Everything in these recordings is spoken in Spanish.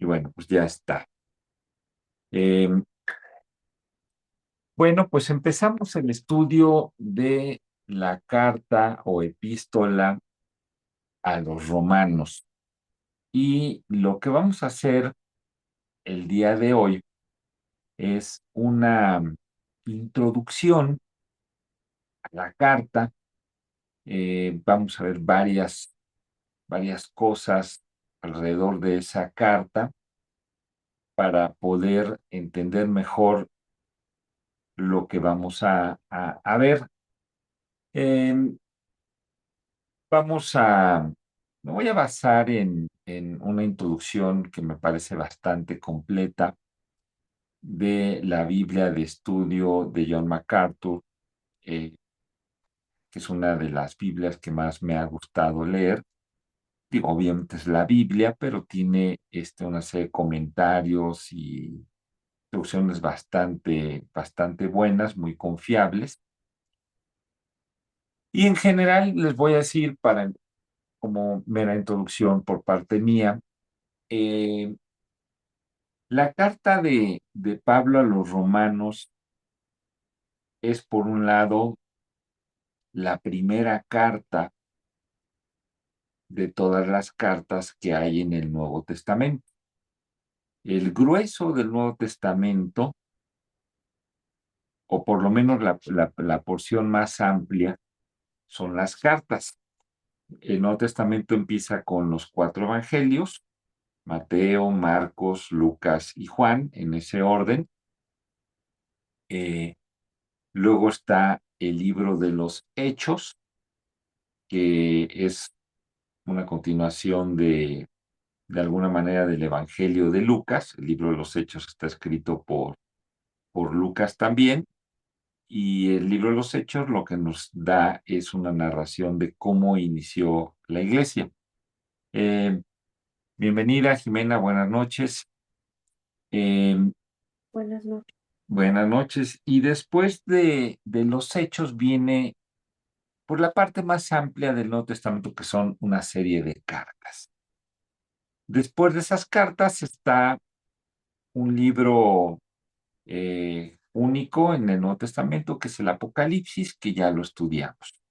bueno, pues ya está. Eh, bueno, pues empezamos el estudio de la carta o epístola a los romanos. Y lo que vamos a hacer el día de hoy es una introducción a la carta. Vamos a ver varias cosas alrededor de esa carta para poder entender mejor lo que vamos a ver. Em, me voy a basar en una introducción que me parece bastante completa de la Biblia de estudio de John MacArthur, eh, que es una de las Biblias que más me ha gustado leer. Digo, obviamente es la Biblia, pero tiene una serie de comentarios y instrucciones bastante buenas, muy confiables. Y en general les voy a decir, como mera introducción por parte mía, eh, la carta de Pablo a los romanos es, por un lado, la primera carta de todas las cartas que hay en el Nuevo Testamento. El grueso del Nuevo Testamento, o por lo menos la porción más amplia, son las cartas. El Nuevo Testamento empieza con los cuatro evangelios: Mateo, Marcos, Lucas y Juan, en ese orden. Eh, Luego está el libro de los Hechos, que es una continuación de alguna manera del Evangelio de Lucas. El libro de los Hechos está escrito por Lucas también. Y el libro de los Hechos lo que nos da es una narración de cómo inició la iglesia. Eh, Bienvenida, Jimena, buenas noches. Eh, Buenas noches. Buenas noches. Y después de los Hechos viene por la parte más amplia del Nuevo Testamento, que son una serie de cartas. Después de esas cartas está un libro único en el Nuevo Testamento, que es el Apocalipsis, que ya lo estudiamos.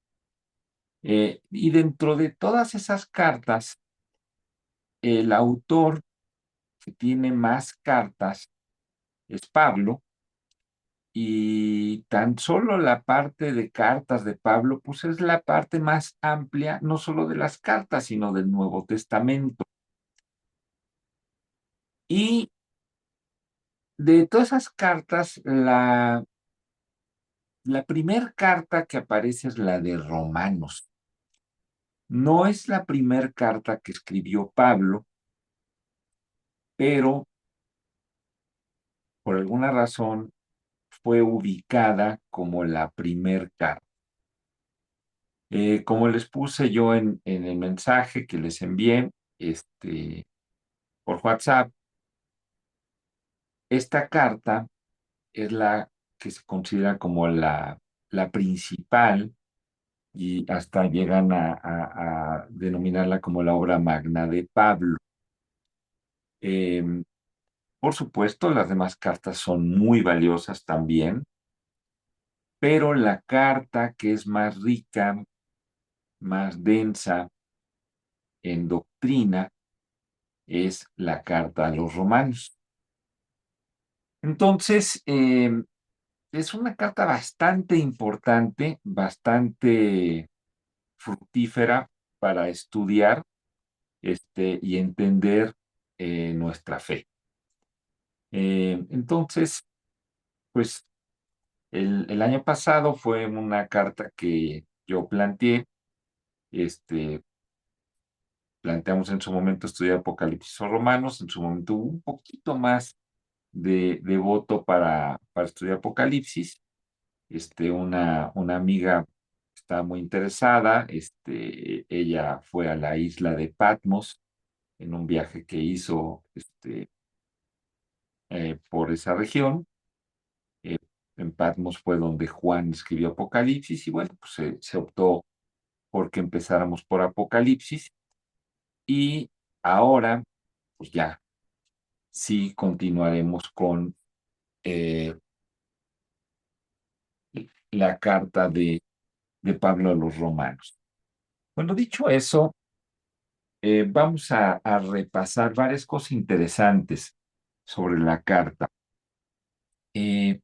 Y dentro de todas esas cartas, el autor que tiene más cartas es Pablo, y tan solo la parte de cartas de Pablo, pues es la parte más amplia, no solo de las cartas, sino del Nuevo Testamento. Y de todas esas cartas, la primera carta que aparece es la de Romanos. No es la primera carta que escribió Pablo, pero por alguna razón fue ubicada como la primer carta. Como les puse yo en el mensaje que les envié por WhatsApp, esta carta es la que se considera como la principal, y hasta llegan a denominarla como la obra magna de Pablo. Em, por supuesto, las demás cartas son muy valiosas también, pero la carta que es más rica, más densa en doctrina, es la carta a los romanos. Entonces, es una carta bastante importante, bastante fructífera para estudiar y entender nuestra fe. Entonces, pues el año pasado fue una carta que yo planteé. este, Planteamos en su momento estudiar Apocalipsis o Romanos. En su momento hubo un poquito más de voto para estudiar Apocalipsis. Una amiga está muy interesada. Ella fue a la isla de Patmos en un viaje que hizo por esa región. Eh, en Patmos fue donde Juan escribió Apocalipsis, y bueno, pues se optó porque empezáramos por Apocalipsis. Y ahora, pues ya sí continuaremos con eh, la carta de Pablo a los romanos. Bueno, dicho eso, vamos a repasar varias cosas interesantes sobre la carta. Eh,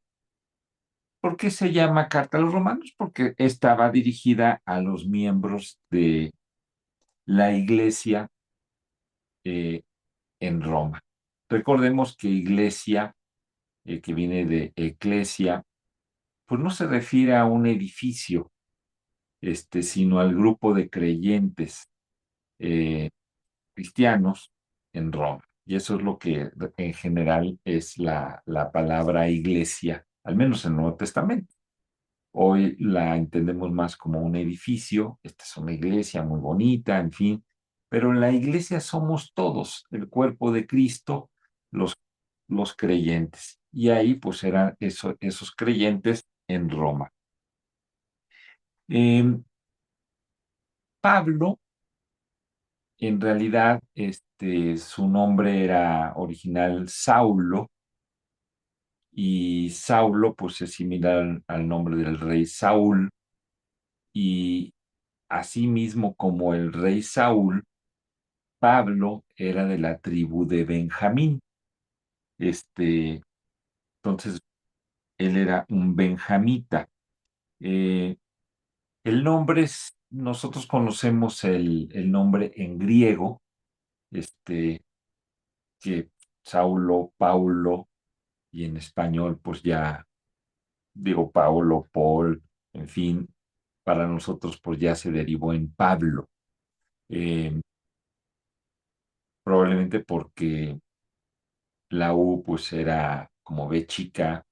¿Por qué se llama carta a los romanos? Porque estaba dirigida a los miembros de la iglesia eh, en Roma. Recordemos que iglesia, que viene de eclesia, pues no se refiere a un edificio, sino al grupo de creyentes eh, cristianos en Roma. Y eso es lo que en general es la palabra iglesia, al menos en el Nuevo Testamento. Hoy la entendemos más como un edificio, esta es una iglesia muy bonita, en fin, pero en la iglesia somos todos, el cuerpo de Cristo, los, los creyentes. Y ahí pues eran esos creyentes en Roma. Eh, Pablo, en realidad, su nombre era original Saulo, y Saulo pues es similar al nombre del rey Saúl, y asimismo como el rey Saúl, Pablo era de la tribu de Benjamín. Este, entonces, él era un benjamita. Eh, el nombre nosotros conocemos el nombre en griego, este, que Saulo, Paulo, y en español, pues ya digo Paulo, Paul, en fin, para nosotros, pues ya se derivó en Pablo. Eh, Probablemente porque la U, pues era como B chica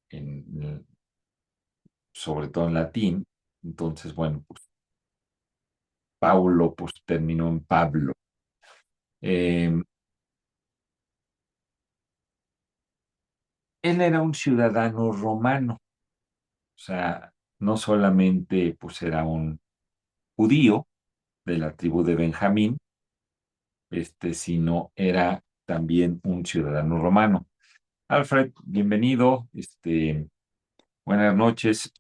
sobre todo en latín. Entonces, bueno, pues Paulo pues terminó en Pablo. Eh, Él era un ciudadano romano, o sea, no solamente pues era un judío de la tribu de Benjamín, sino era también un ciudadano romano. Alfred, bienvenido, buenas noches,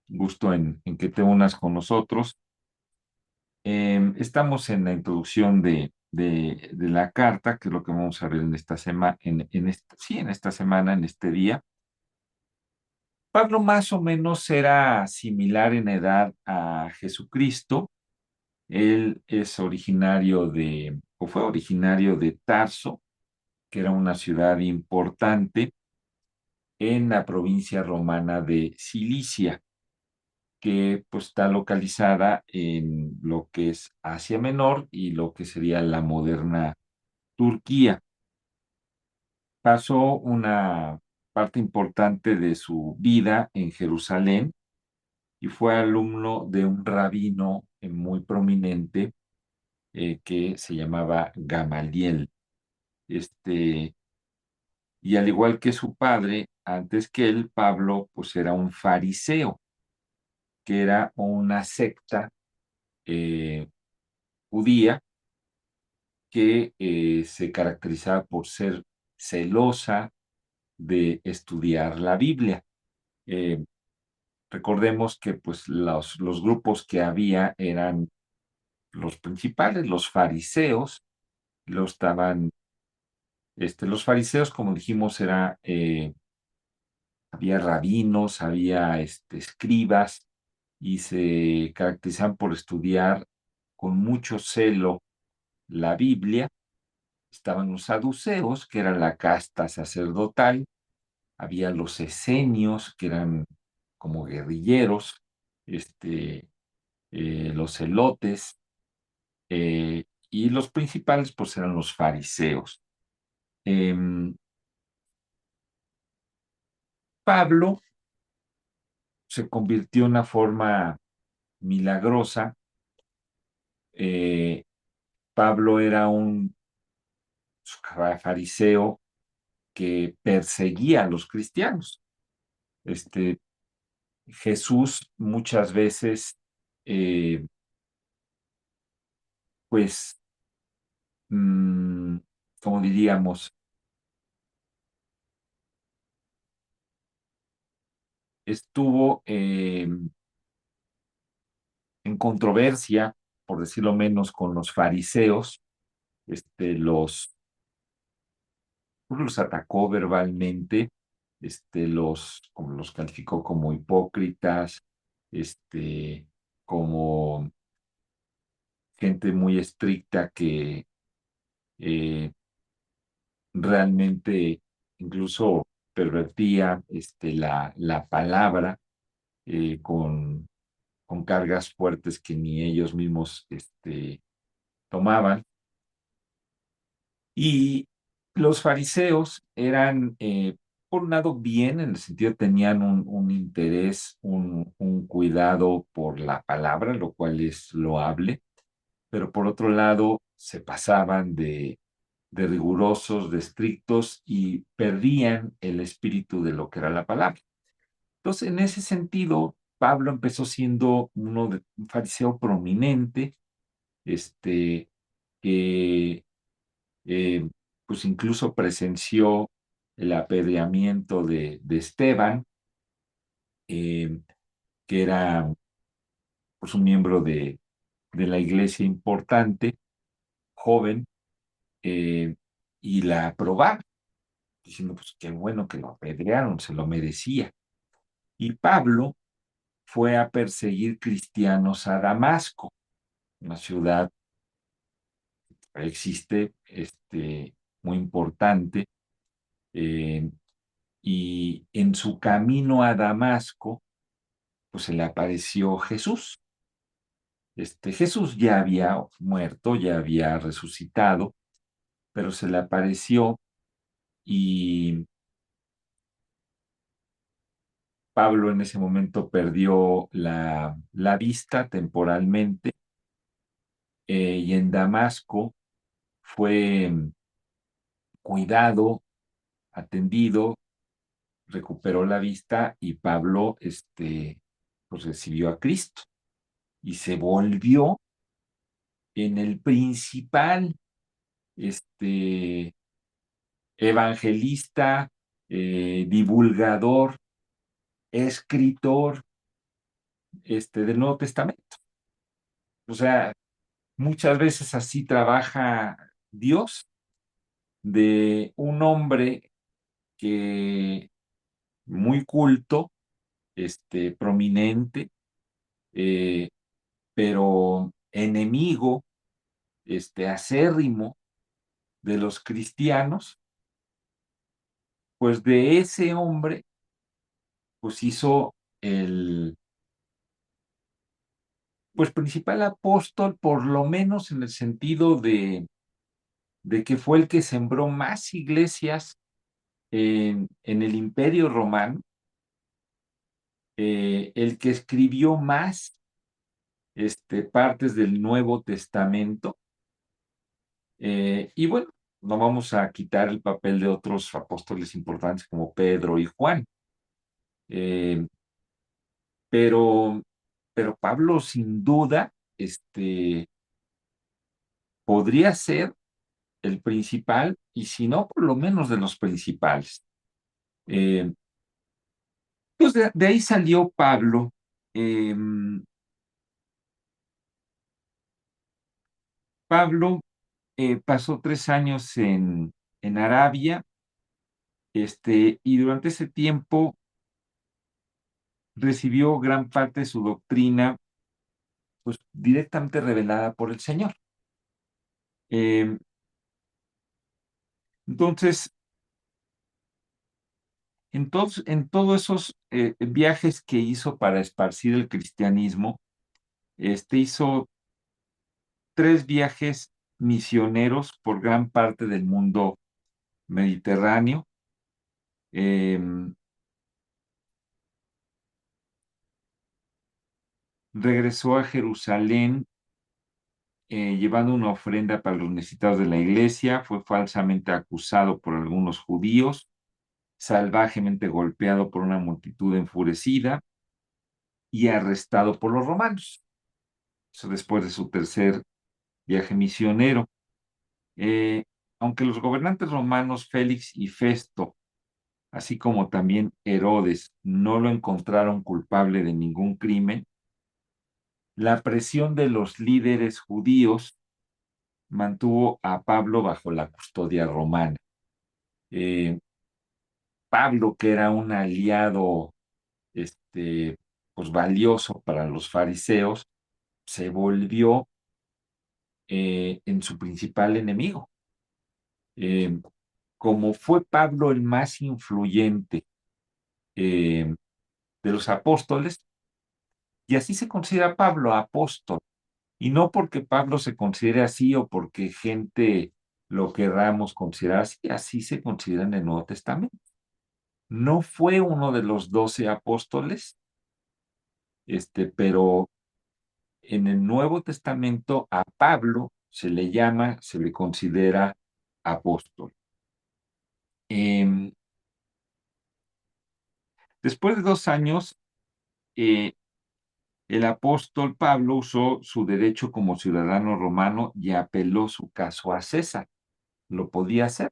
gusto en que te unas con nosotros. Estamos en la introducción de la carta, que es lo que vamos a ver en esta semana, sí, en esta semana, en este día. Pablo más o menos era similar en edad a Jesucristo. Él es originario o fue originario de Tarso, que era una ciudad importante en la provincia romana de Cilicia, que pues está localizada en lo que es Asia Menor y lo que sería la moderna Turquía. Pasó una parte importante de su vida en Jerusalén y fue alumno de un rabino muy prominente que se llamaba Gamaliel. Este, y al igual que su padre, antes que él, Pablo, pues era un fariseo, que era una secta eh, judía que se caracterizaba por ser celosa de estudiar la Biblia. Eh, Recordemos que pues los grupos que había eran los principales, los fariseos, los fariseos, como dijimos, había rabinos, había escribas, y se caracterizaban por estudiar con mucho celo la Biblia. Estaban los saduceos, que era la casta sacerdotal, había los esenios, que eran como guerrilleros, los celotes, y los principales pues eran los fariseos. Em, Pablo se convirtió en una forma milagrosa. eh, Pablo era un fariseo que perseguía a los cristianos. Este, Jesús muchas veces, eh, pues, mm, como diríamos, estuvo en controversia, por decirlo menos, con los fariseos, los atacó verbalmente, como los calificó como hipócritas, como gente muy estricta que eh, realmente incluso pervertía la palabra con cargas fuertes que ni ellos mismos tomaban. Y los fariseos eran, por un lado, bien, en el sentido tenían un interés, un cuidado por la palabra, lo cual es loable, pero por otro lado se pasaban de rigurosos, de estrictos y perdían el espíritu de lo que era la palabra. Entonces, en ese sentido, Pablo empezó siendo un fariseo prominente, que eh, pues incluso presenció el apedreamiento de Esteban, eh, que era pues un miembro de la iglesia importante, joven, eh, y la aprobaron, diciendo pues qué bueno que lo apedrearon, se lo merecía. Y Pablo fue a perseguir cristianos a Damasco, una ciudad que existe, muy importante, eh, y en su camino a Damasco, pues se le apareció Jesús. Jesús ya había muerto, ya había resucitado, pero se le apareció y Pablo en ese momento perdió la vista temporalmente, y en Damasco fue cuidado, atendido, recuperó la vista y Pablo pues recibió a Cristo y se volvió en el principal este, evangelista, divulgador, escritor del Nuevo Testamento. O sea, muchas veces así trabaja Dios, de un hombre que muy culto, prominente, eh, pero enemigo, acérrimo de los cristianos, pues de ese hombre, pues hizo el, pues principal apóstol, por lo menos en el sentido de que fue el que sembró más iglesias en el Imperio Romano, el que escribió más partes del Nuevo Testamento, y bueno, no vamos a quitar el papel de otros apóstoles importantes como Pedro y Juan, eh, pero, pero Pablo sin duda podría ser el principal, y si no, por lo menos de los principales. Eh, pues de ahí salió Pablo. Eh, Pablo pasó 3 años en Arabia, y durante ese tiempo recibió gran parte de su doctrina, pues directamente revelada por el Señor. Eh, entonces, en todos esos viajes que hizo para esparcir el cristianismo, hizo 3 viajes misioneros por gran parte del mundo mediterráneo. Eh, Regresó a Jerusalén llevando una ofrenda para los necesitados de la iglesia. Fue falsamente acusado por algunos judíos, salvajemente golpeado por una multitud enfurecida y arrestado por los romanos. Eso después de su tercer viaje misionero. Eh, Aunque los gobernantes romanos Félix y Festo así como también Herodes, no lo encontraron culpable de ningún crimen, la presión de los líderes judíos mantuvo a Pablo bajo la custodia romana. Eh, Pablo, que era un aliado pues valioso para los fariseos, se volvió en su principal enemigo. Eh, Como fue Pablo el más influyente eh, de los apóstoles, y así se considera Pablo apóstol, y no porque Pablo se considere así o porque gente lo querramos considerar así, así se considera en el Nuevo Testamento. No fue uno de los 12 apóstoles, pero en el Nuevo Testamento a Pablo se le llama, se le considera apóstol. Eh, Después de 2 años, eh, el apóstol Pablo usó su derecho como ciudadano romano y apeló su caso a César. Lo podía hacer.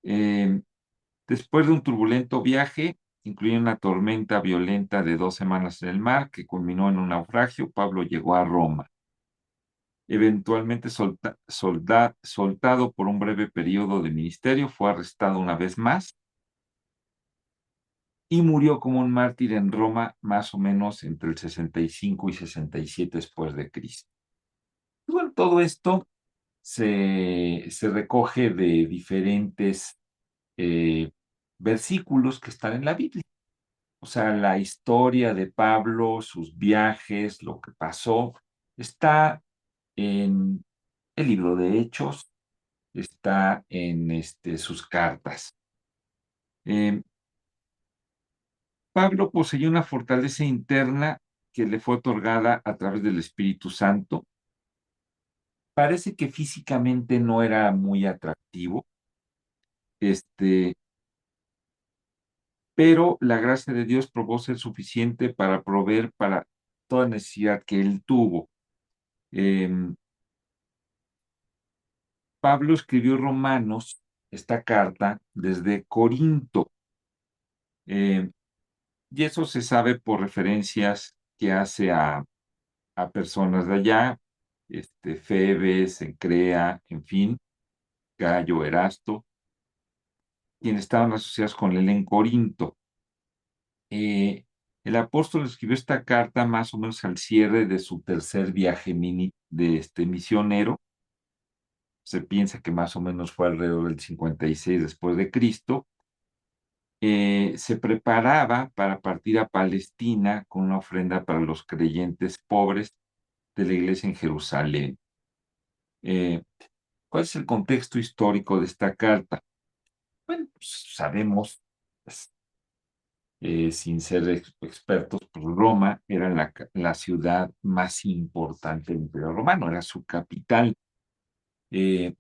Eh, Después de un turbulento viaje, incluyendo una tormenta violenta de 2 semanas en el mar que culminó en un naufragio, Pablo llegó a Roma. Eventualmente soltado por un breve periodo de ministerio, fue arrestado una vez más y murió como un mártir en Roma más o menos entre el 65 y 67 después de Cristo. Bueno, todo esto se recoge de diferentes eh, versículos que están en la Biblia. O sea, la historia de Pablo, sus viajes, lo que pasó, está en el libro de Hechos, está en sus cartas. Eh, Pablo poseía una fortaleza interna que le fue otorgada a través del Espíritu Santo. Parece que físicamente no era muy atractivo, este, pero la gracia de Dios probó ser suficiente para proveer para toda necesidad que él tuvo. Em, Pablo escribió Romanos, esta carta, desde Corinto, em, y eso se sabe por referencias que hace a personas de allá, Febe, Cencrea, en fin, Gayo, Erasto, quienes estaban asociados con él en Corinto. El apóstol escribió esta carta más o menos al cierre de su tercer viaje de este misionero. Se piensa que más o menos fue alrededor del 56 después de Cristo. Se preparaba para partir a Palestina con una ofrenda para los creyentes pobres de la iglesia en Jerusalén. Eh, ¿Cuál es el contexto histórico de esta carta? Bueno, pues sabemos, pues, sin ser expertos, pues Roma era la ciudad más importante del Imperio Romano, era su capital. Eh,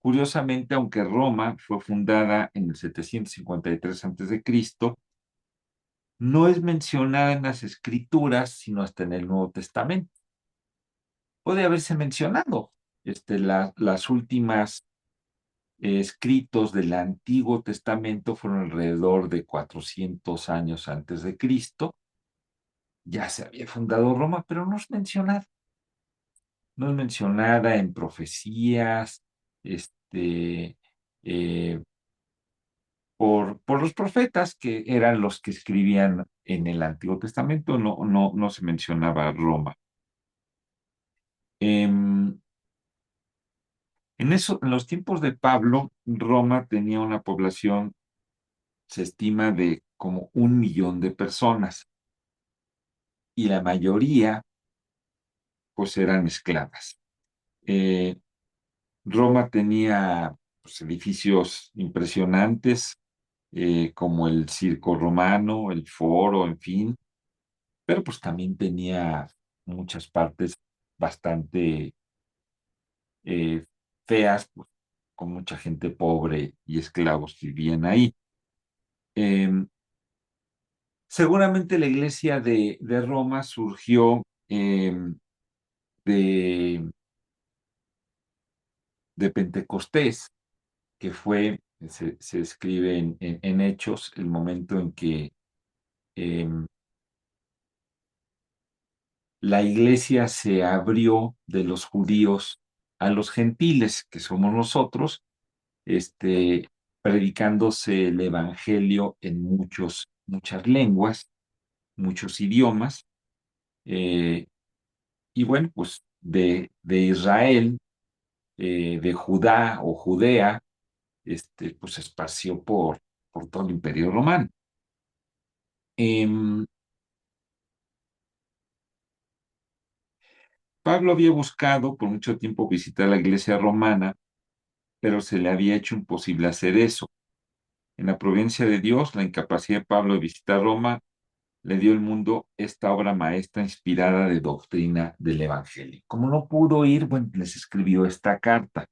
Curiosamente, aunque Roma fue fundada en el 753 a.C., no es mencionada en las Escrituras, sino hasta en el Nuevo Testamento. Puede haberse mencionado. Las últimas escritos del Antiguo Testamento fueron alrededor de 400 años antes de Cristo. Ya se había fundado Roma, pero no es mencionada. No es mencionada en profecías, eh, por los profetas que eran los que escribían en el Antiguo Testamento, no se mencionaba Roma. Em, en los tiempos de Pablo, Roma tenía una población, se estima, de como 1 millón de personas, y la mayoría, pues, eran esclavas. Eh, Roma tenía, pues, edificios impresionantes, como el Circo Romano, el Foro, en fin, pero pues también tenía muchas partes bastante eh, feas, pues, con mucha gente pobre y esclavos que vivían ahí. Em, Seguramente la iglesia de Roma surgió de, de Pentecostés, que fue Se escribe en Hechos, el momento en que em, la iglesia se abrió de los judíos a los gentiles, que somos nosotros, este, predicándose el evangelio en muchas lenguas, muchos idiomas, eh, y bueno, pues de Israel, de Judá o Judea, pues se esparció por todo el Imperio Romano. Em, Pablo había buscado por mucho tiempo visitar la iglesia romana, pero se le había hecho imposible hacer eso. En la providencia de Dios, la incapacidad de Pablo de visitar Roma le dio al mundo esta obra maestra inspirada de doctrina del Evangelio. Como no pudo ir, bueno, les escribió esta carta.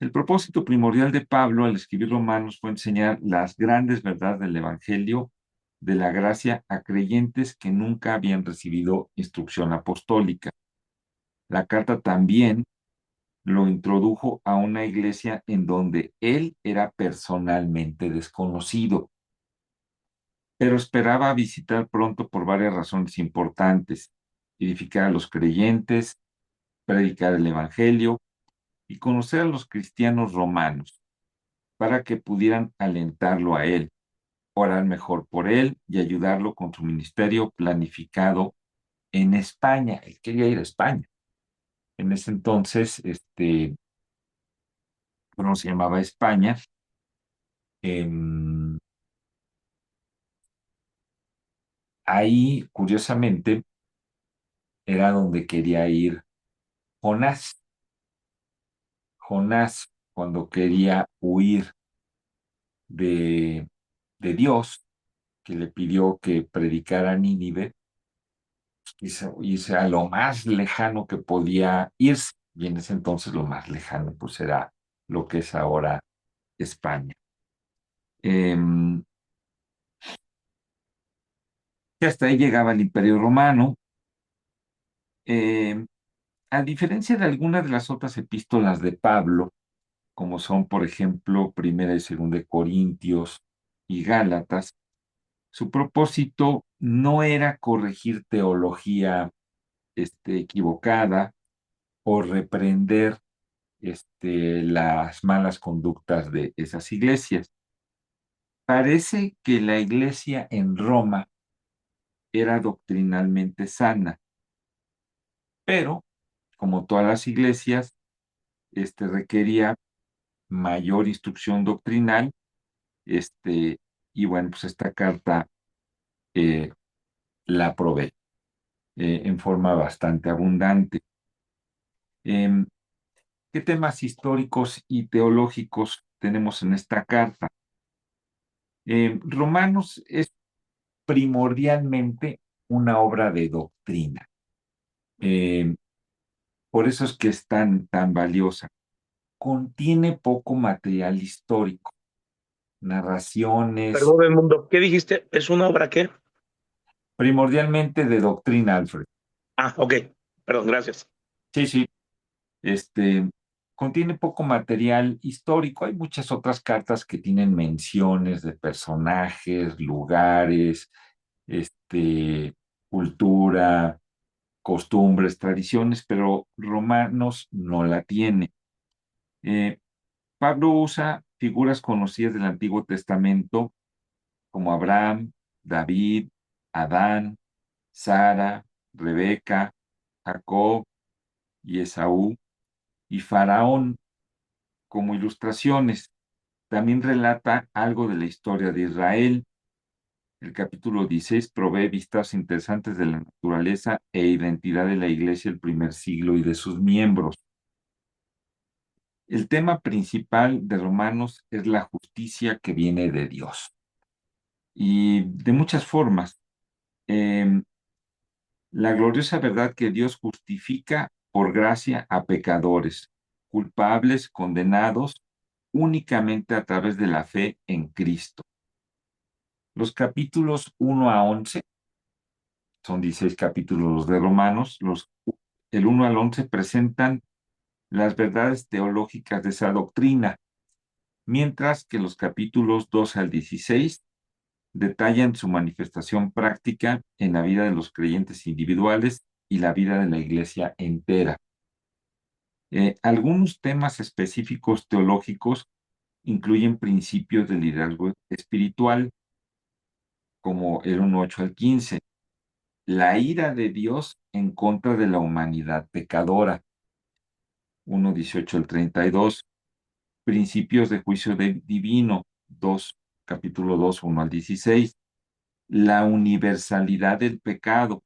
El propósito primordial de Pablo al escribir Romanos fue enseñar las grandes verdades del Evangelio de la gracia a creyentes que nunca habían recibido instrucción apostólica. La carta también lo introdujo a una iglesia en donde él era personalmente desconocido, pero esperaba visitar pronto por varias razones importantes: edificar a los creyentes, predicar el Evangelio y conocer a los cristianos romanos para que pudieran alentarlo a él, orar mejor por él y ayudarlo con su ministerio planificado en España. Él quería ir a España. En ese entonces, bueno, se llamaba España. Em, Ahí, curiosamente, era donde quería ir Jonás. Jonás, cuando quería huir de, de Dios, que le pidió que predicara a Nínive, quiso irse a lo más lejano que podía irse. Y en ese entonces lo más lejano, pues era lo que es ahora España. Em, y hasta ahí llegaba el Imperio Romano. Em, a diferencia de algunas de las otras epístolas de Pablo, como son, por ejemplo, Primera y Segunda de Corintios y Gálatas, su propósito no era corregir teología equivocada o reprender las malas conductas de esas iglesias. Parece que la iglesia en Roma era doctrinalmente sana, pero como todas las iglesias, requería mayor instrucción doctrinal, y bueno, pues esta carta eh, la provee en forma bastante abundante. Em, ¿Qué temas históricos y teológicos tenemos en esta carta? Romanos es primordialmente una obra de doctrina. Em, por eso es que es tan valiosa. Contiene poco material histórico, narraciones, Perdón, Mundo, ¿qué dijiste? ¿Es una obra qué? primordialmente de doctrina, Alfred. Ah, ok. Perdón, gracias. Sí, sí. Este, Contiene poco material histórico. Hay muchas otras cartas que tienen menciones de personajes, lugares, cultura, costumbres, tradiciones, pero Romanos no la tiene. Eh, Pablo usa figuras conocidas del Antiguo Testamento como Abraham, David, Adán, Sara, Rebeca, Jacob y Esaú, y Faraón como ilustraciones. También relata algo de la historia de Israel. El capítulo 16 provee vistas interesantes de la naturaleza e identidad de la iglesia del primer siglo y de sus miembros. El tema principal de Romanos es la justicia que viene de Dios y de muchas formas. Em, la gloriosa verdad que Dios justifica por gracia a pecadores, culpables, condenados únicamente a través de la fe en Cristo. Los capítulos 1 a 11, son 16 capítulos de Romanos, el 1 al 11 presentan las verdades teológicas de esa doctrina. mientras que los capítulos 12 al 16 detallan su manifestación práctica en la vida de los creyentes individuales y la vida de la iglesia entera. Algunos temas específicos teológicos incluyen principios de liderazgo espiritual, como el 1:8 al 15, la ira de Dios en contra de la humanidad pecadora, 1:18 al 32, principios de juicio divino, capítulo 2, 1 al 16, la universalidad del pecado,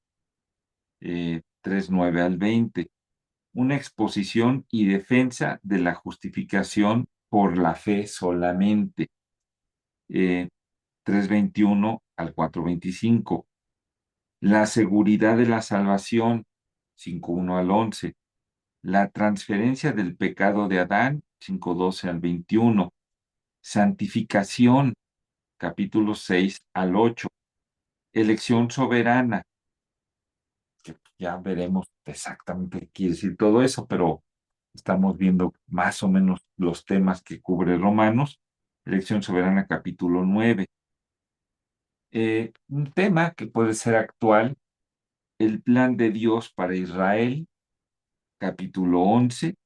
3:9 al 20, una exposición y defensa de la justificación por la fe solamente, 3:21 al 4:25, la seguridad de la salvación, 5:1 al 11, la transferencia del pecado de Adán, 5:12 al 21, santificación, capítulos 6 al 8, elección soberana, que ya veremos exactamente qué quiere decir todo eso, pero estamos viendo más o menos los temas que cubre Romanos, elección soberana, capítulo 9. Un tema que puede ser actual, el plan de Dios para Israel, capítulo 11,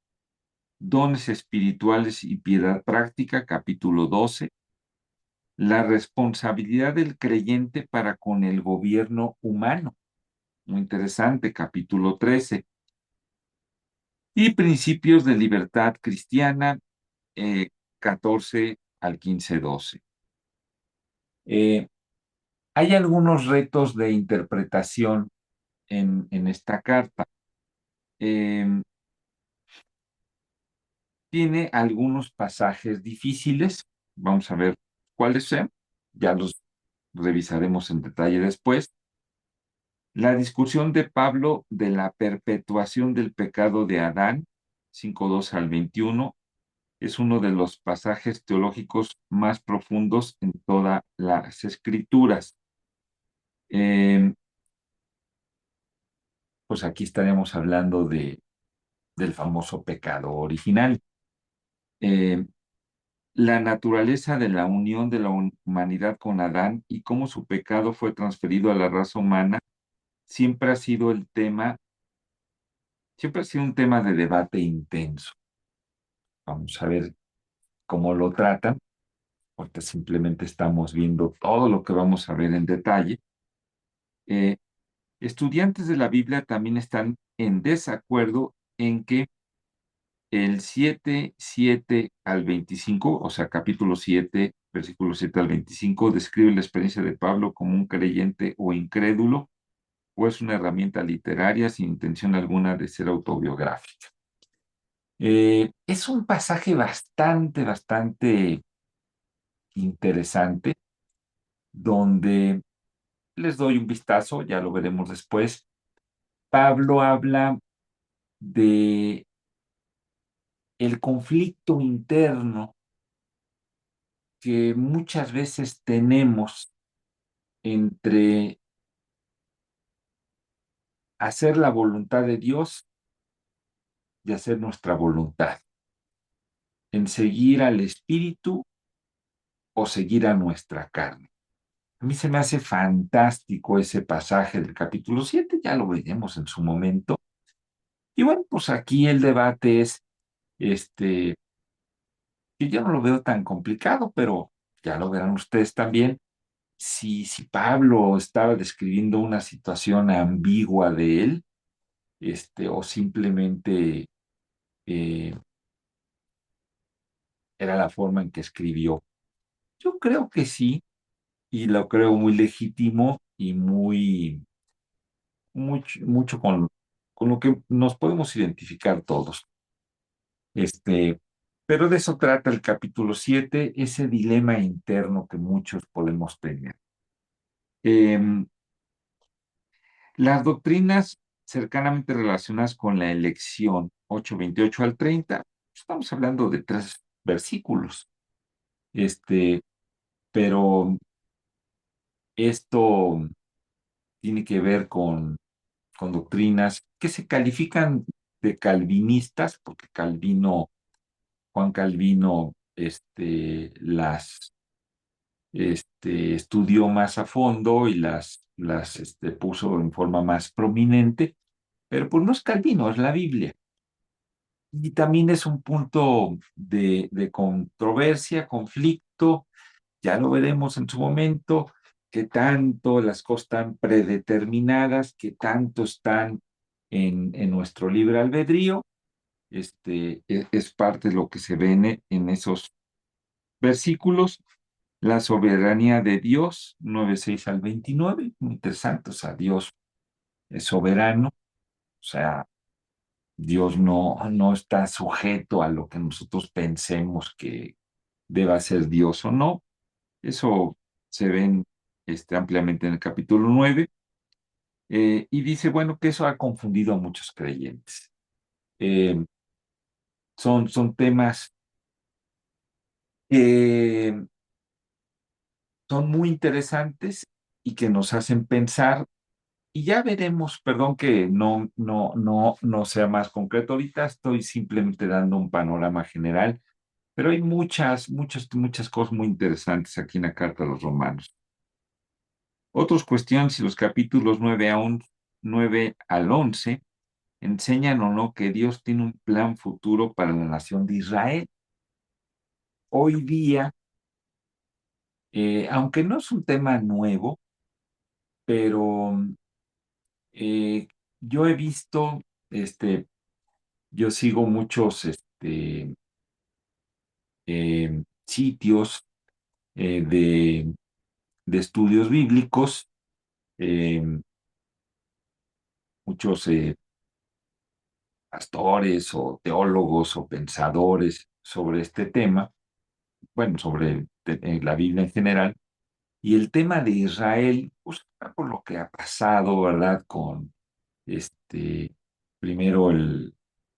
dones espirituales y piedad práctica, capítulo 12, la responsabilidad del creyente para con el gobierno humano, muy interesante, capítulo 13, y principios de libertad cristiana, 14 al 15:12. Hay algunos retos de interpretación en esta carta. Eh, Tiene algunos pasajes difíciles, vamos a ver cuáles son, ya los revisaremos en detalle después. La discusión de Pablo de la perpetuación del pecado de Adán, 5:12 al 21, es uno de los pasajes teológicos más profundos en todas las escrituras. Pues aquí estaríamos hablando del famoso pecado original. Eh, la naturaleza de la unión de la humanidad con Adán y cómo su pecado fue transferido a la raza humana siempre ha sido siempre ha sido un tema de debate intenso. Vamos a ver cómo lo tratan, porque simplemente estamos viendo todo lo que vamos a ver en detalle. Eh, Estudiantes de la Biblia también están en desacuerdo en que el 7 al 25, o sea, capítulo 7, versículo 7 al 25, describe la experiencia de Pablo como un creyente o incrédulo, o es una herramienta literaria sin intención alguna de ser autobiográfica. Es un pasaje bastante interesante, donde les doy un vistazo, ya lo veremos después. Pablo habla de el conflicto interno que muchas veces tenemos entre hacer la voluntad de Dios y hacer nuestra voluntad, en seguir al Espíritu o seguir a nuestra carne. A mí se me hace fantástico ese pasaje del capítulo 7, ya lo veremos en su momento. Y bueno, pues aquí el debate es, que yo no lo veo tan complicado, pero ya lo verán ustedes también. Si Pablo estaba describiendo una situación ambigua de él, o simplemente eh, era la forma en que escribió. Yo creo que sí, y lo creo muy legítimo y mucho con lo que nos podemos identificar todos. Pero de eso trata el capítulo 7, ese dilema interno que muchos podemos tener. Em, las doctrinas cercanamente relacionadas con la elección, 8:28 al 30, estamos hablando de 3 versículos. Pero esto tiene que ver con doctrinas que se califican de calvinistas, porque Juan Calvino las estudió más a fondo y las puso en forma más prominente, pero pues no es Calvino, es la Biblia. Y también es un punto de controversia, conflicto, ya lo veremos en su momento, que tanto las cosas están predeterminadas, que tanto están en nuestro libre albedrío. Es parte de lo que se ve en esos versículos. La soberanía de Dios, 9:6 al 29, muy interesante. O sea, Dios es soberano, o sea, Dios no está sujeto a lo que nosotros pensemos que deba ser Dios o no. Eso se ve ampliamente en el capítulo 9. Y dice, bueno, que eso ha confundido a muchos creyentes. Eh, son temas que son muy interesantes y que nos hacen pensar. Y ya veremos, perdón que no sea más concreto ahorita, estoy simplemente dando un panorama general, pero hay muchas cosas muy interesantes aquí en la Carta a los Romanos. Otras cuestiones, si los capítulos 9 al 11 enseñan o no que Dios tiene un plan futuro para la nación de Israel. Hoy día, aunque no es un tema nuevo, pero eh, yo he visto, yo sigo muchos sitios de estudios bíblicos, eh, muchos pastores o teólogos o pensadores sobre este tema, bueno, sobre la Biblia en general, y el tema de Israel, pues por lo que ha pasado, ¿verdad? Con primero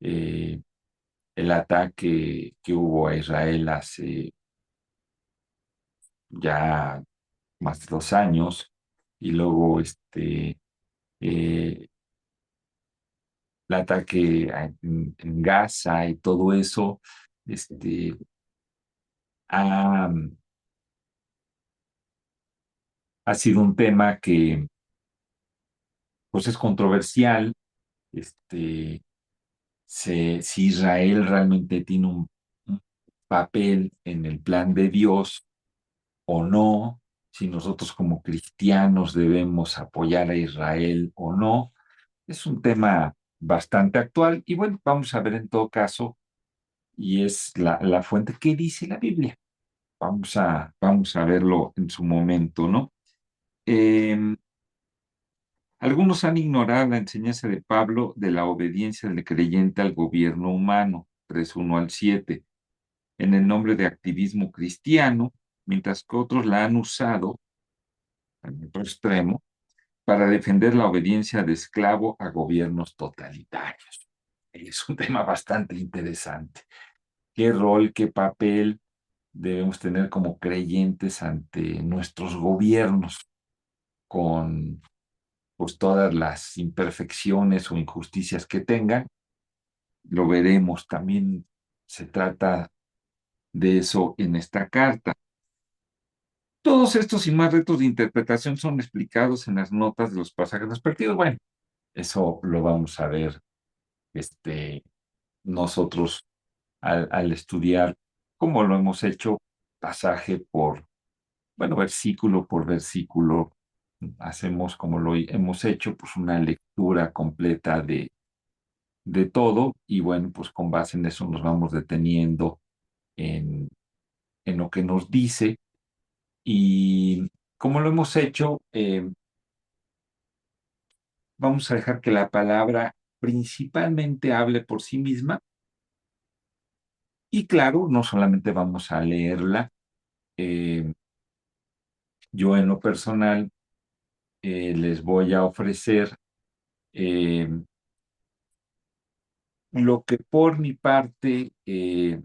eh, el ataque que hubo a Israel hace ya más de 2 años, y luego eh, el ataque en Gaza y todo eso, este, ha, ha sido un tema que pues es controversial. este, si Israel realmente tiene un papel en el plan de Dios o no, si nosotros como cristianos debemos apoyar a Israel o no. Es un tema bastante actual y bueno, vamos a ver en todo caso, y es la fuente que dice la Biblia. Vamos a verlo en su momento, ¿no? Eh, Algunos han ignorado la enseñanza de Pablo de la obediencia del creyente al gobierno humano, 3:1 al 7, en el nombre de activismo cristiano, mientras que otros la han usado, en otro extremo, para defender la obediencia de esclavo a gobiernos totalitarios. Es un tema bastante interesante. ¿Qué rol, qué papel debemos tener como creyentes ante nuestros gobiernos con pues todas las imperfecciones o injusticias que tengan? Lo veremos. También se trata de eso en esta carta. Todos estos y más retos de interpretación son explicados en las notas de los pasajes respectivos. Bueno, eso lo vamos a ver nosotros al estudiar, como lo hemos hecho pasaje por, bueno, versículo por versículo. Hacemos como lo hemos hecho, pues una lectura completa de todo, y bueno, pues con base en eso nos vamos deteniendo en, en lo que nos dice. Y como lo hemos hecho, vamos a dejar que la palabra principalmente hable por sí misma. Y claro, no solamente vamos a leerla. eh, yo en lo personal les voy a ofrecer eh, lo que por mi parte he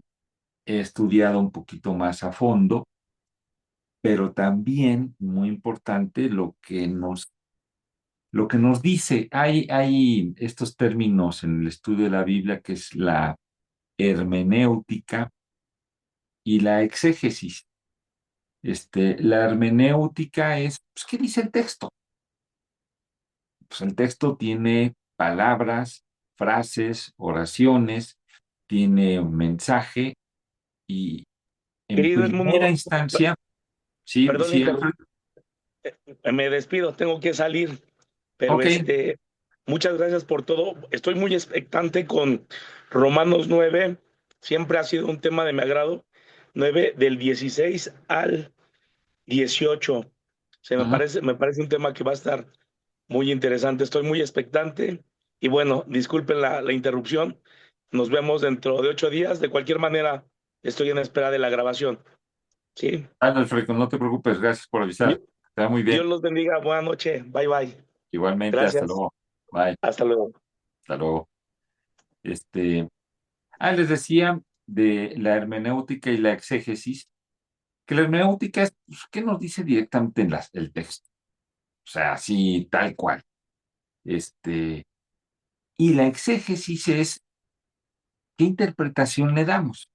estudiado un poquito más a fondo, pero también, muy importante, lo que nos dice. Hay estos términos en el estudio de la Biblia que es la hermenéutica y la exégesis. La hermenéutica es, pues, ¿qué dice el texto? Pues el texto tiene palabras, frases, oraciones, tiene un mensaje y en Querido primera Edmundo, instancia, sí, perdón, sí, Alfred, me despido, tengo que salir, pero ok, muchas gracias por todo. Estoy muy expectante con Romanos 9, siempre ha sido un tema de mi agrado. 9 del 16 al 18. ujú. Me parece un tema que va a estar muy interesante. Estoy muy expectante y bueno, disculpen la interrupción. Nos vemos dentro de 8 días. De cualquier manera, estoy en espera de la grabación. Sí. Alfred, no te preocupes, gracias por avisar. Está muy bien. Dios los bendiga. Buenas noches. Bye bye. Igualmente, hasta Gracias. luego. Bye, Hasta luego. hasta luego. Este, Les decía de la hermenéutica y la exégesis, que la hermenéutica es, pues, ¿qué nos dice directamente en el texto? O sea, así, tal cual. Este, y la exégesis es, ¿qué interpretación le damos?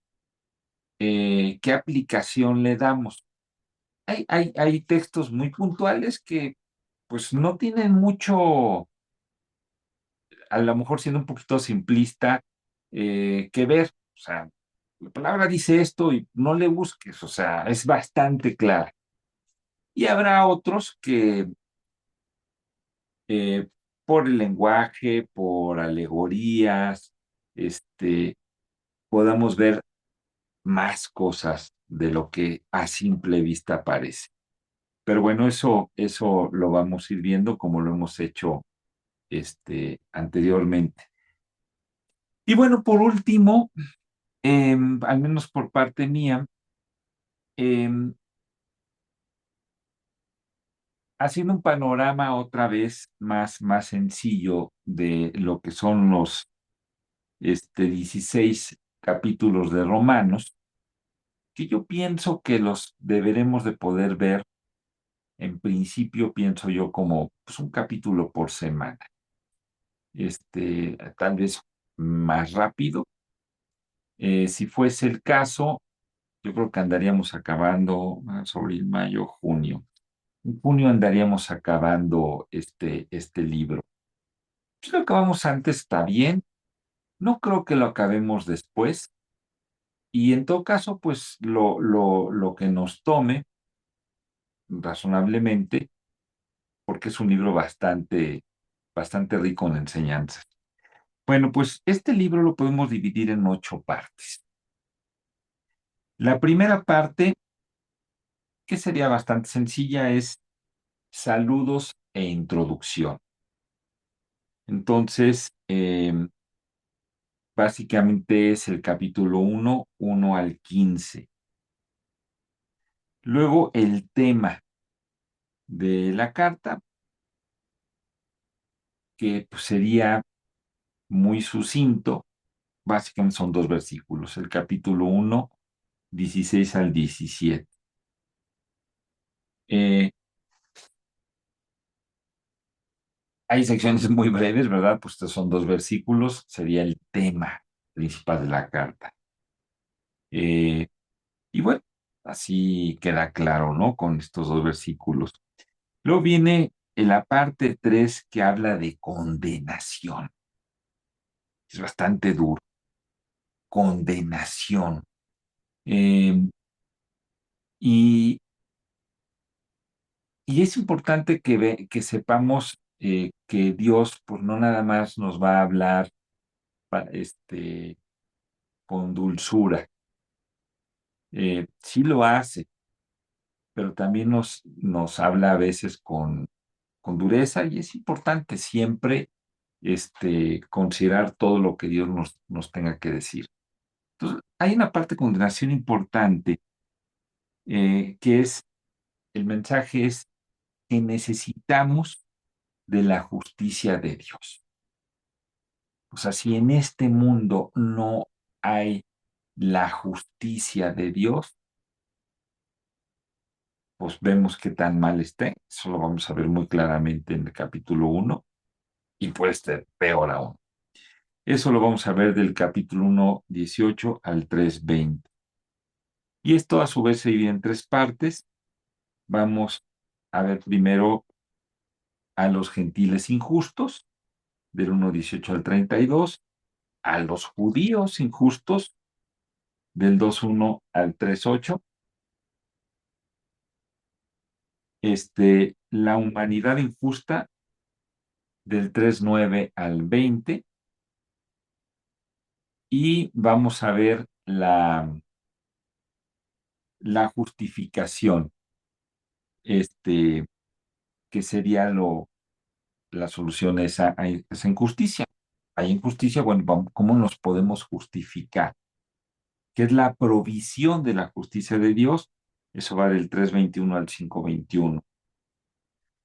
¿Qué aplicación le damos? Hay textos muy puntuales que, pues, no tienen mucho, a lo mejor siendo un poquito simplista, que ver. O sea, la palabra dice esto y no le busques, o sea, es bastante clara. Y habrá otros que, eh, por el lenguaje, por alegorías, este, podamos ver más cosas de lo que a simple vista parece. Pero bueno, eso lo vamos a ir viendo como lo hemos hecho, anteriormente. Y bueno, por último, al menos por parte mía, em, haciendo un panorama otra vez más sencillo de lo que son los 16 capítulos de Romanos, que yo pienso que los deberemos de poder ver, en principio pienso yo como, pues, un capítulo por semana, tal vez más rápido. Si fuese el caso, yo creo que andaríamos acabando marzo, abril, mayo, junio. En junio andaríamos acabando este libro. Si lo acabamos antes, está bien. No creo que lo acabemos después. Y en todo caso, pues lo que nos tome razonablemente, porque es un libro bastante rico en enseñanzas. Bueno, pues este libro lo podemos dividir en 8 partes. La primera parte, que sería bastante sencilla, es saludos e introducción. Entonces, básicamente es el capítulo 1 al 15. Luego el tema de la carta, que pues, sería muy sucinto. Básicamente son 2 versículos, el capítulo 1, 16 al 17. Eh, Hay secciones muy breves, ¿verdad? Pues estos son 2 versículos, sería el tema principal de la carta. Eh, y bueno, así queda claro, ¿no? Con estos 2 versículos. Luego viene en la parte 3 que habla de condenación. Es bastante duro. Condenación. Eh, y, y es importante que sepamos, que Dios, pues, no nada más nos va a hablar, con dulzura. Sí lo hace, pero también nos habla a veces con dureza, y es importante siempre, considerar todo lo que Dios nos tenga que decir. Entonces, hay una parte de condenación importante, que es, el mensaje es que necesitamos de la justicia de Dios. O sea, si en este mundo no hay la justicia de Dios, pues vemos qué tan mal esté. Eso lo vamos a ver muy claramente en el capítulo 1, y puede ser peor aún. Eso lo vamos a ver del capítulo 1, 18 al 3, 20. Y esto a su vez se divide en tres partes. Vamos a ver primero a los gentiles injustos, del 1:18 al 32, a los judíos injustos, del 2:1 al 3:8, la humanidad injusta, del 3:9 al 20, y vamos a ver la justificación, este, que sería la solución a esa injusticia. Hay injusticia, bueno, ¿cómo nos podemos justificar? ¿Qué es la provisión de la justicia de Dios? Eso va del 3:21 al 5:21.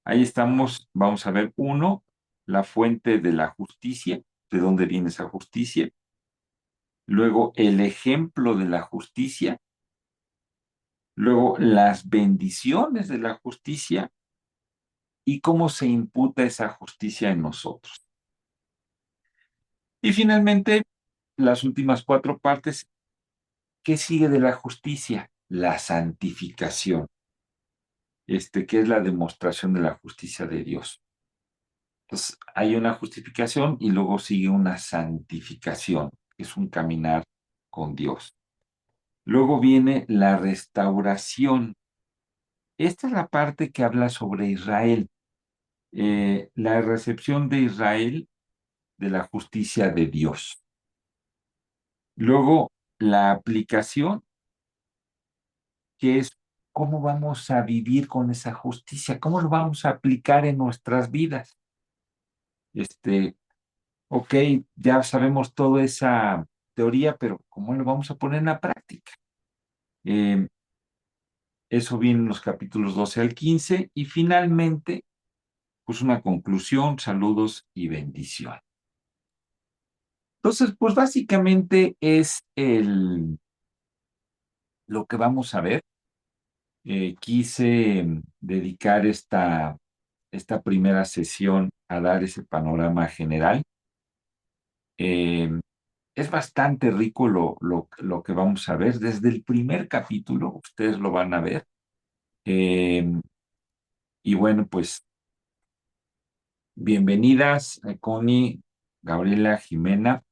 Ahí estamos, vamos a ver uno, la fuente de la justicia, de dónde viene esa justicia. Luego, el ejemplo de la justicia. Luego, las bendiciones de la justicia y cómo se imputa esa justicia en nosotros. Y finalmente, las últimas cuatro partes. ¿Qué sigue de la justicia? La santificación, que es la demostración de la justicia de Dios. Entonces, hay una justificación y luego sigue una santificación, que es un caminar con Dios. Luego viene la restauración. Esta es la parte que habla sobre Israel, la recepción de Israel de la justicia de Dios. Luego, la aplicación, que es cómo vamos a vivir con esa justicia, cómo lo vamos a aplicar en nuestras vidas. Ok, ya sabemos toda esa teoría, pero ¿cómo lo vamos a poner en la práctica? Eh, Eso viene en los capítulos 12 al 15 y finalmente, pues una conclusión, saludos y bendición. Entonces, pues básicamente es lo que vamos a ver. Quise dedicar esta primera sesión a dar ese panorama general. Eh, es bastante rico lo que vamos a ver. Desde el primer capítulo, ustedes lo van a ver. Eh, y bueno, pues bienvenidas, Connie, Gabriela, Jimena.